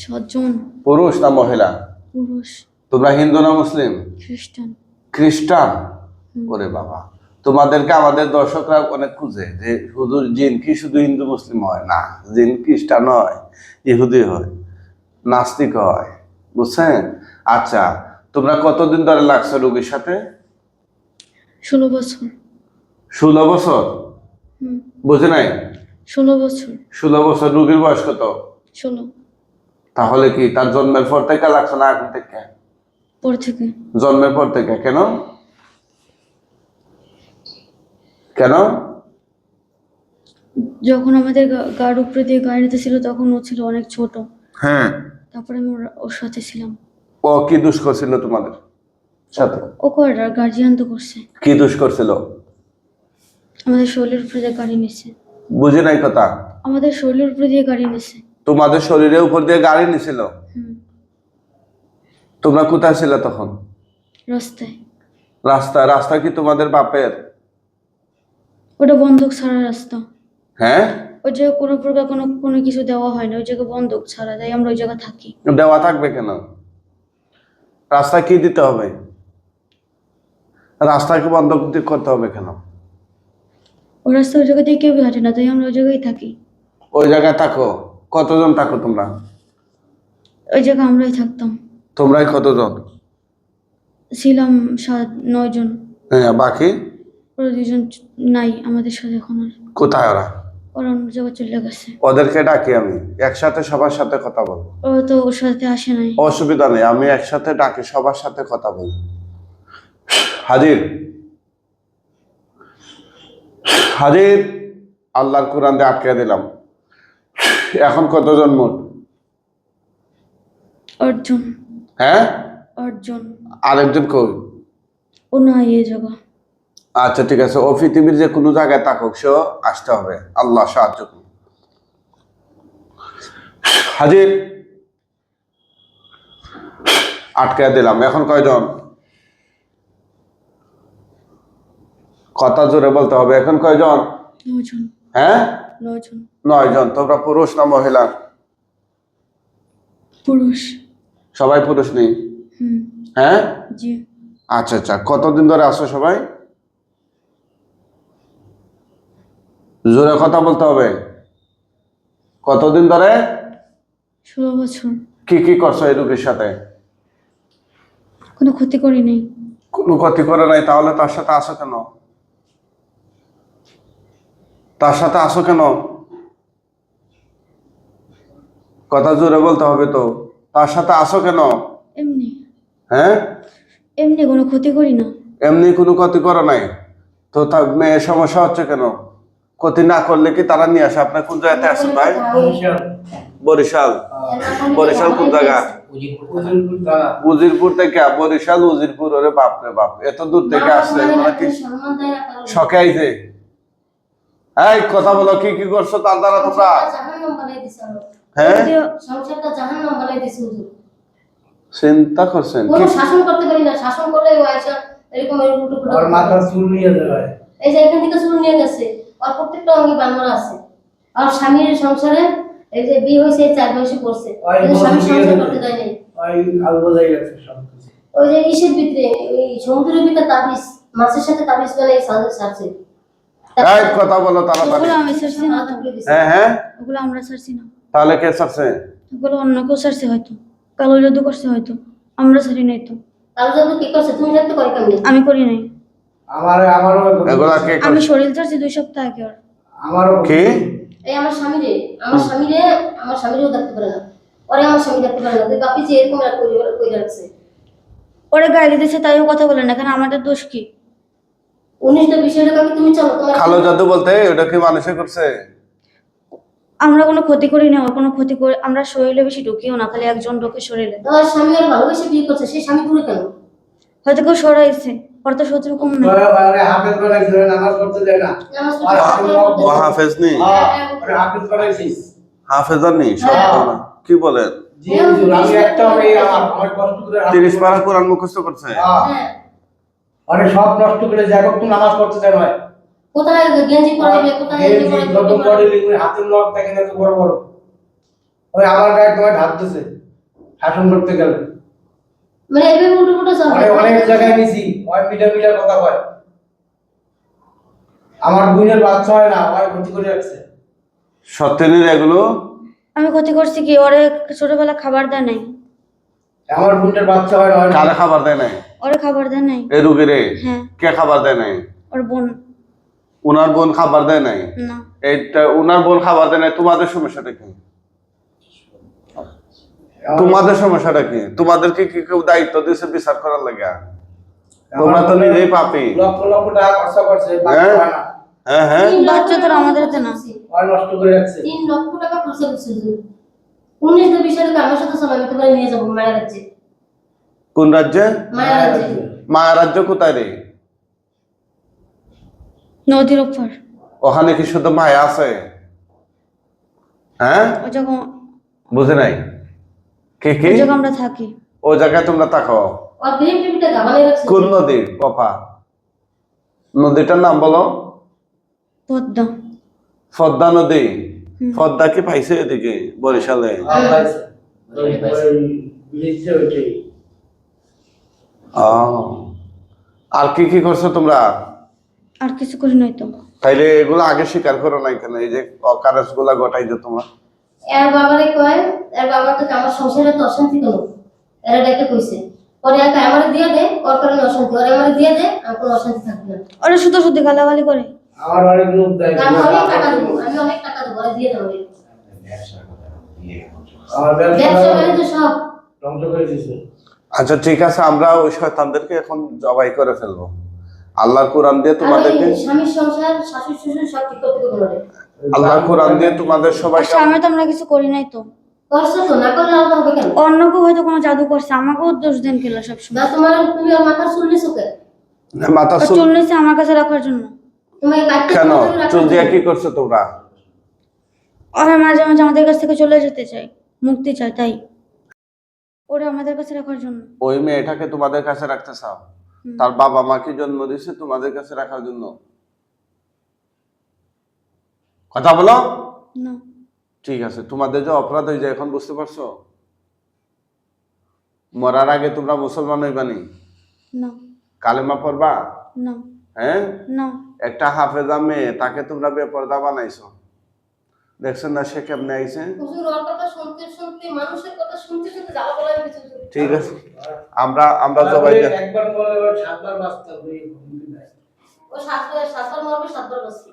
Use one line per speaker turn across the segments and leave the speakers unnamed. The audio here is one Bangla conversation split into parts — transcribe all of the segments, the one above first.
7 জন।
পুরুষ না মহিলা?
পুরুষ।
তোমরা হিন্দু না মুসলিম?
খ্রিস্টান।
খ্রিস্টান? ওরে বাবা, তোমাদেরকে আমাদের দর্শকরা অনেক খুঁজে যে হুজুর জিন কি শুধু হিন্দু মুসলিম হয়? না, জিন খ্রিস্টান হয়, ইহুদি হয়, নাস্তিক হয়, বুঝছেন? আচ্ছা, তোমরা কতদিন ধরে লাগছো রোগীর সাথে?
16 বছর।
16 বছর? বুঝে নাই?
16 বছর।
16 বছর। রোগীর বয়স কত?
16।
তাহলে কি তার জন্মের পর থেকে লাগছো না এখন থেকে?
পর থেকে।
জন্মের পর থেকে? কেন কেন?
যখন আমাদের গাড়ির উপরে দিয়ে গাড়ি নিতেছিল তখন ও ছিল অনেক ছোট।
হ্যাঁ।
তারপরে আমি ওর সাথে ছিলাম।
ও কি দোষ করছিল তোমাদের সাথে?
ও কয়টা গার্জিয়ান তো করছে।
কি দোষ করছিল?
আমাদের শরীরের উপরে দিয়ে গাড়ি নিছে।
বুঝে নাই কথা?
আমাদের শরীরের উপরে দিয়ে গাড়ি নিছে।
তোমাদের শরীরের উপর দিয়ে গাড়ি নিছিল? তোমরা কোথায় ছিলে তখন?
রাস্তায়।
রাস্তায়? রাস্তা কি তোমাদের বাপের?
ওটা বন্দুক ছাড়া রাস্তা।
হ্যাঁ,
ওই জায়গায় কোনো প্রকার কোনো কিছু দেওয়া হয় না, ওই জায়গায় বন্দুক ছাড়া, তাই আমরা ওই জায়গায় থাকি।
দেওয়া থাকবে কেন? রাস্তায় কি দিতে হবে? রাস্তাকে বন্ধ করতে হবে কেন?
ওই রাস্তা ওই জায়গা দিয়ে কেউ হাঁটে না, তাই আমরা ওই জায়গায় থাকি।
ওই জায়গায় থাকো? কতজন থাকো তোমরা
ওই জায়গায় আমরাই থাকতাম।
তোমরাই কতজন
ছিলাম? 7-9 জন।
হ্যাঁ, বাকি?
ওরা 2 জন নাই আমাদের সাথে এখন আর।
কোথায় ওরা?
ওরা অন্য জায়গায় চলে গেছে।
ওদেরকে ডাকি আমি, একসাথে সবার সাথে কথা বলবো।
ওরা তো ওর সাথে আসে নাই।
অসুবিধা নেই, আমি একসাথে ডাকি, সবার সাথে কথা বলবো। হাজির হাজির। আল্লাহর কোরআন দিয়ে আটকে দিলাম। এখন কতজন মোট?
8 জন।
হ্যাঁ,
8 জন।
আরেকজন কই?
ও নাই এই জায়গা।
আচ্ছা ঠিক আছে, ও পৃথিবীর যে কোনো জায়গায় থাকুক, সে আসতে হবে, আল্লাহ সাহায্য করুন। হাজির। আটকে দিলাম। এখন কয়জন? কথা জোরে বলতে হবে। এখন কয়জন?
9 জন।
হ্যাঁ,
9 জন।
9 জন। তোমরা পুরুষ না মহিলা?
পুরুষ।
সবাই পুরুষ নেই? হ্যাঁ,
জি।
আচ্ছা আচ্ছা। কতদিন ধরে আসো সবাই? জোরে কথা বলতে হবে। কতদিন ধরে?
16 বছর।
কি কি করছো এই রোগীর সাথে?
কোনো ক্ষতি করি নাই।
কোনো ক্ষতি করে নাই? তাহলে তার সাথে আসো কেন? তার সাথে আসো কেন? কথা জোরে বলতে হবে তো। তার সাথে আসো কেন?
এমনি।
হ্যাঁ,
এমনি কোনো ক্ষতি করি না।
এমনি কোনো ক্ষতি করো নাই তো? তার মেয়ের সমস্যা হচ্ছে কেন? ক্ষতি না করলে কি তারা নিয়ে আসে? আপনার কোন জায়গাতে আসেন ভাই? বরিশাল। বরিশাল কোন জায়গা? উজিরপুর থেকে? বরিশাল উজিরপুর? ওরে বাপ রে বাপ, এত দূর থেকে আসছে মানে কি শখে আইছে? এই কথা বলো, কি কি করছো তার দ্বারা তোমরা? হ্যাঁ, চিন্তা করছেন?
কোনো শাসন করতে পারি না, শাসন করলে আয়সা এরকম উল্টো পুল্টো আর মাথা চুল নিয়ে যায়। এই যে এখান থেকে চুল নিয়ে গেছে, আর প্রত্যেকটা অঙ্গে বানর আছে। আর স্বামীর সংসারে এই যে বিয়ে হইছে 4 বছর পড়ছে, কিন্তু স্বামী সংসার করতে দেয় নাই। ওই আলগো যাই গেছে সব কিছু। ওই যে ইসের ভিতরে এই সমুদ্রের ভিতরে তাবিজ, মাছের সাথে তাবিজ বানাই সারছে।
এই কথা বলো তাড়াতাড়ি।
ওগুলো আমি ছাড়ছি না তো।
হ্যাঁ হ্যাঁ,
ওগুলো আমরা ছাড়ছি না।
তাহলে কে ছাড়ছে?
ওগুলো অন্য কেউ ছাড়ছে হয়তো, কালো জাদু করছে হয়তো, আমরা ছাড়ি নাই তো।
কালো জাদু কি করছে? তুমি জানতে পারো কেমনে?
আমি করি নাই।
আমারও এগুলা কে করছে?
আমি শরীর ছাড়ছি 2 সপ্তাহ আগে। আর
আমারও কি?
এই আমার স্বামীরেও দেখতে পারে না। ওরে আমার স্বামী দেখতে পারে না। তুই বাপি যে এরকম কই রাখছে।
ওরে গালি দিয়েছে তাইও কথা বলে না কেন? আমাদের দোষ কি?
19টা বিষয়টা কাকে তুমি চলো তোমার
কালো জাদু বলতে ওটা কি মানুষে করছে?
আমরা কোনো ক্ষতি করি না, ওর কোনো ক্ষতি করে আমরা শরীরে বেশি ঢুকিও না, খালি একজন ঢোকে শরীরে।
তোমার স্বামী আর ভালোবেসে বিয়ে করছে, সেই স্বামী পুরো কেন?
হয়তো কেউ সরাইছে, ওর তো শত্রু কম না।
আরে হাফেজ বানাইছে, নামাজ পড়তে যায় না।
ও হাফেজ নেই?
আরে হাফেজ বানাইছিস?
হাফেজার নেই? সত্য না, কি বলেন?
জি হুজুর, আমি একটা এই আমার কষ্ট করে
30 পারা কোরআন মুখস্থ করছে।
হ্যাঁ,
আরে সব নষ্ট করে যায়, একটু নামাজ পড়তে যায় না।
কোথায় গেঞ্জি পরাইবে, কোথায় গেঞ্জি পরাইবে,
নতুন বডি লিখে হাতের নখ দেখেন এত বড় বড়। ওই আমার গায়ে তোমায় ঢাকতেছে শাসন করতে গেলে।
মানে এইভাবে উল্টো পুল্টো চলবে।
অনেক জায়গায় নিছি, ওই মিলে মিলে কথা কয়। আমার বোনের বাচ্চা হয় না, ওই ক্ষতি করে রাখছে।
সত্যেনের এগুলো
আমি ক্ষতি করছি কি? ওরে ছোটবেলা খাবার দেয় নাই।
আমার বোনের বাচ্চা হয় না,
কারে খাবার দেয় নাই?
ওরে খাবার দেয় নাই।
এই রুগীরে
হ্যাঁ।
কে খাবার দেয় নাই?
ওর বোন।
উনার বোন খাবার দেয় নাই?
না।
এইটা উনার বোন খাবার দেয় নাই, তোমাদের সমস্যাটা কি? তোমাদের সমস্যাটা কি? তোমাদেরকে কি কেউ দায়িত্ব দিয়েছে বিচার করার লাগা? তোমরা তো নিজেই পাপী।
লক্ষ লক্ষ টাকা খরচা করছে, বাচ্চা হয় না।
হ্যাঁ হ্যাঁ,
বাচ্চা তো আমাদের হাতে না।
ওই নষ্ট করে রাখছে।
3 লক্ষ টাকা খরচা করছে হুজুর। 19-20 টাকা আমার সাথে সময় আমি তোমার নিয়ে যাবো মায়ের কাছে।
কোন রাজ্যে?
মায়ের কাছে।
মায়া রাজ্য কোথায় রে?
নদীর উপর।
ওখানে কি শুধু মায়া আছে? হ্যাঁ,
ও যখন
বুঝে নাই কে কে?
ওই জায়গায় আমরা থাকি।
ও জায়গায় তোমরা থাকো?
আর বিরিম টিভিটা গাবানে রাখছে।
কোন নদী? পপা নদীটার নাম বলো।
পদ্মা।
পদ্মা নদী। পদ্মা কি পাইছে এদিকে বরিশালে? আর কি কি করছো তোমরা?
আর কিছু করি নাই তো।
তাইলে এগুলো আগে স্বীকার করো নাই কেন? এই যে অকারেন্স গুলা ঘটাই যে তোমরা।
এর বাবারে কয়, এর বাবা তো আমার সংসারে তো অশান্তি কেন? এরা ডেকে কইছে। পরে একা আমারে দিয়ে দে, ওর কারণে অশান্তি। ওরে আমারে দিয়ে দে, আর কোনো অশান্তি থাকবে না।
ওরে শুধু শুধু গালাগালি করে।
আমার অনেক লোক দেয়।
আমি অনেক টাকা দেবো, আমি অনেক টাকা দেবো, ওরে দিয়ে দেবো।
আমার
ব্যবসা
ব্যবসা
বাণিজ্য সব।
ধ্বংস করে দিয়েছে।
আচ্ছা ঠিক আছে, আমরা ওই শয়তানদেরকে এখন জবাই করে ফেলবো। আল্লাহর কোরআন দিয়ে তোমাদেরকে,
আমি স্বামীর সংসার, শাশুড়ি শ্বশুর সব ঠিক করতে করবো ওরে।
আল্লাহর কোরআন দিয়ে তোমাদের সবাই
আচ্ছা আমি তো আমরা কিছু করি নাই তো।
করছো তো, না করলে আলাদা হবে কেন?
অন্য কেউ হয়তো কোনো জাদু করছে, আমাকেও দোষ দেন কেলা সবসময়।
না তোমার, তুমি ওর মাথার চুল নিছো কেন?
মাথা
ওর চুল নিছে আমার কাছে রাখার জন্য।
তুমি কাটতে
কেন
রাখার
চুল দিয়ে
জন্য।
কি করছো তোমরা?
ওরা মাঝে মাঝে আমাদের কাছ থেকে চলে যেতে চায়, মুক্তি চায়, তাই ওরা আমাদের কাছে রাখার জন্য।
ওই মেয়েটাকে তোমাদের কাছে রাখতে চাও? তার বাবা মা কি জন্ম দিয়েছে তোমাদের কাছে রাখার জন্য? কথা বলো।
না।
ঠিক আছে, তোমাদের যে অপরাধ হয়ে যায় এখন বুঝতে পারছো? মরার আগে তোমরা মুসলমান হইবানি?
না।
কালেমা পড়বা?
না।
হ্যাঁ,
না।
একটা হাফেজা মেয়ে, তাকে তোমরা বেপরদা বানাইছো। দেখছেন না সে কেমনে আইছে?
হুজুর ওর কথা শুনতে শুনতে, মানুষের কথা শুনতে শুনতে জ্বালা পোড়া হয়ে গেছে হুজুর।
ঠিক আছে, আমরা জবাই দেব।
একবার বলে ওর 7 বার বাঁচতে হবে।
ও সাতবার মরবে, 7 বার বাঁচবে।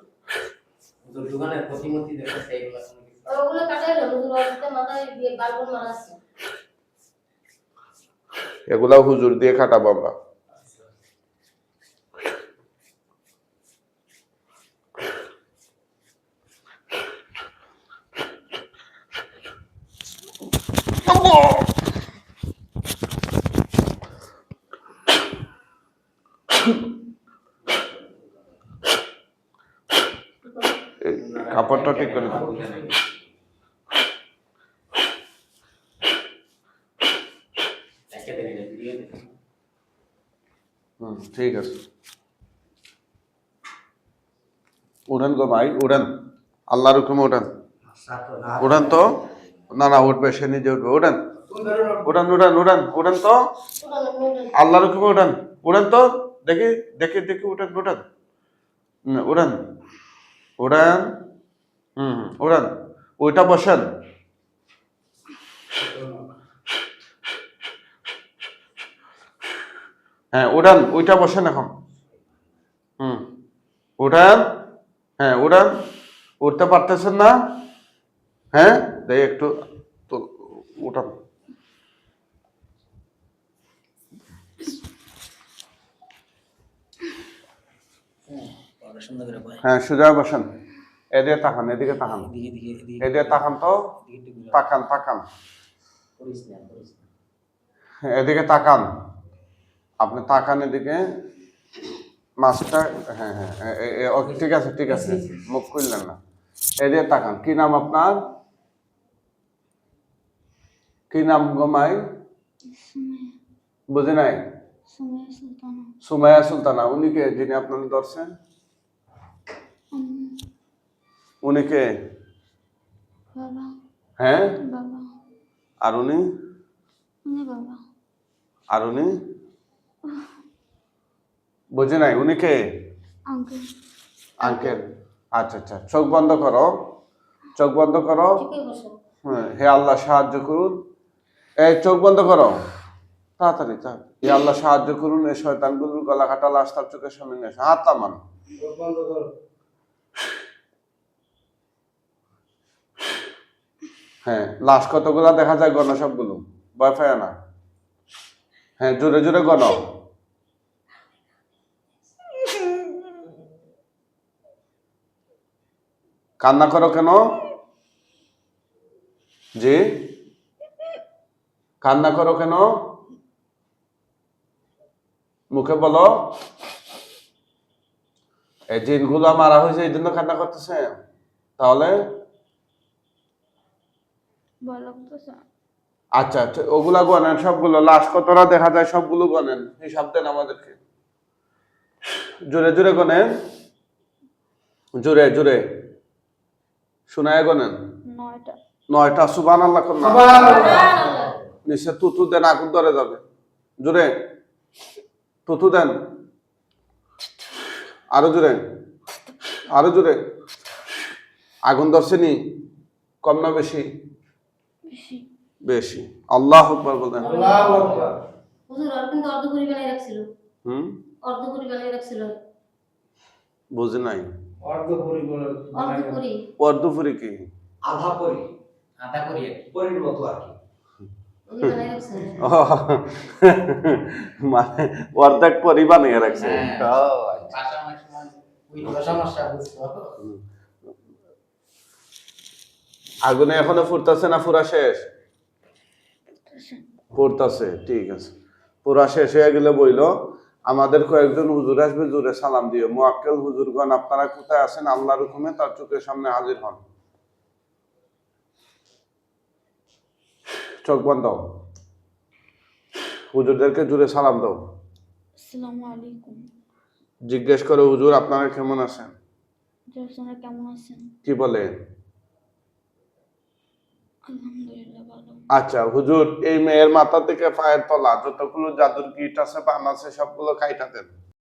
হুজুর দোকানের প্রতিমূর্তি দেখতেছে এগুলা কোনো কিছু।
ওগুলো কাটাই না হুজুর, ওর সাথে মাথায় দিয়ে বারবার মারা আছে।
এগুলা হুজুর দিয়ে কাটাবো আমরা। এই কাপড়টা ঠিক করে দাও।
একটা দিন এটা ভিডিও দেখি।
ঠিক আছে, উড়ান গো ভাই, উড়ান, আল্লাহর হুকুমে উড়ান। উড়ান তো, না না উঠবে, সে নিজে উঠবে। উড়ান উড়ান উড়ান উড়ান উড়ান তো, আল্লাহর হুকুমে উড়ান। উড়ান তো, দেখি দেখি দেখি, উড়ান উড়ান উড়ান উড়ান। উড়ান, ওইটা বসেন। হ্যাঁ উড়ান, ওইটা বসেন এখন। উড়ান, হ্যাঁ উড়ান। উঠতে পারতেছেন না? হ্যাঁ দেখ একটু তো, উঠান। হ্যাঁ সোজা বসেন। এদিকে তাকান, এদিকে তাকান, এদিকে তাকান তো, তাকান তাকান, এদিকে তাকান। আপনি তাকান এদিকে, মাছটা, হ্যাঁ হ্যাঁ ওকে, ঠিক আছে ঠিক আছে, মুখ খুললেন না। এদিকে তাকান। কি নাম আপনার? কি নাম গো মাই? বুঝি নাই। সুমাইয়া সুলতানা। উনি কে যিনি আপনার ধরছেন? উনি কে?
বাবা।
হ্যাঁ
বাবা।
আর উনি
উনি বাবা।
আর উনি বুঝি নাই, উনি কে?
আঙ্কেল।
আঙ্কেল। আচ্ছা আচ্ছা, চোখ বন্ধ করো, চোখ বন্ধ করো।
ঠিকই বসো।
হ্যাঁ, হে আল্লাহ সাহায্য করুন। এই চোখ বন্ধ করো, তাড়াতাড়ি তাড়াতাড়ি। হে আল্লাহ সাহায্য করুন, এই শয়তানগুলোর গলা কাটা লাশ তার চোখের সামনে নিয়ে আসো। হাত নামান।
চোখ বন্ধ করো।
হ্যাঁ, লাশ কতগুলা দেখা যায়, গণ সবগুলো, ভয় পায় না। হ্যাঁ, জোরে জোরে গণ। কান্না করো কেন? জি, কান্না করো কেন? মুখে বলো। এই জিনগুলো মারা হয়েছে এই জন্য কান্না করতেছে। তাহলে
ভয় লাগতেছে।
আচ্ছা আচ্ছা, ওগুলা গনেন সবগুলো, লাশ কতটা দেখা যায় সবগুলো গনেন, হিসাব দেন আমাদেরকে। জোরে জোরে গনেন, জোরে জোরে শোনায় গনেন।
9টা।
9টা। সুবহানাল্লাহ করুন।
সুবহানাল্লাহ।
নিচে তুতু দেন, আগুন ধরে যাবে। জোরে তুতু দেন, আরো জোরে, আরো জোরে। আগুন ধরছে নি? কম না বেশি?
বেশি।
বেশি। আল্লাহু আকবার বলেন।
আল্লাহু আকবার।
হুজুর আর কিন্তু অর্ধপুরি বানিয়ে রাখছিল।
হুম,
অর্ধপুরি বানিয়ে রাখছিল।
বুঝি নাই।
অর্ধপুরি বলে
অর্ধপুরি।
পর্দুপুরি কি?
আধা পরি, আধা করি আর কি, পরির মতো আর কি।
উনি বানিয়ে রাখছিল।
ও, মানে অর্ধেক পরি বানিয়ে রাখছে।
হ্যাঁ।
ও, আচ্ছা।
ভাষা অনেক সময় ওই সমস্যা বুঝছো।
আগুনে এখনো ফুটতেছে না পুরা শেষ? ফুটতেছে, ঠিক আছে। পুরা শেষ হয়ে গেলে বইল আমাদের কয়েকজন হুজুর আসবে, জোরে সালাম দিও। মুআক্কেল হুজুরগণ আপনারা কোথায় আছেন? আল্লাহর হুকুমে তার চোখের সামনে হাজির হন। চোখ বন্ধ। হুজুরদেরকে জোরে সালাম দাও।
আসসালামু আলাইকুম।
জিজ্ঞেস করো, হুজুর আপনারা কেমন আছেন?
আপনারা কেমন আছেন?
কি বলে?
আলহামদুলিল্লাহ ভালো।
আচ্ছা হুজুর, এই মেয়ের মাথা থেকে পায়ের তলা যতগুলো জাদুর কীট আছে, বান আছে, সবগুলো কাইটা দেন।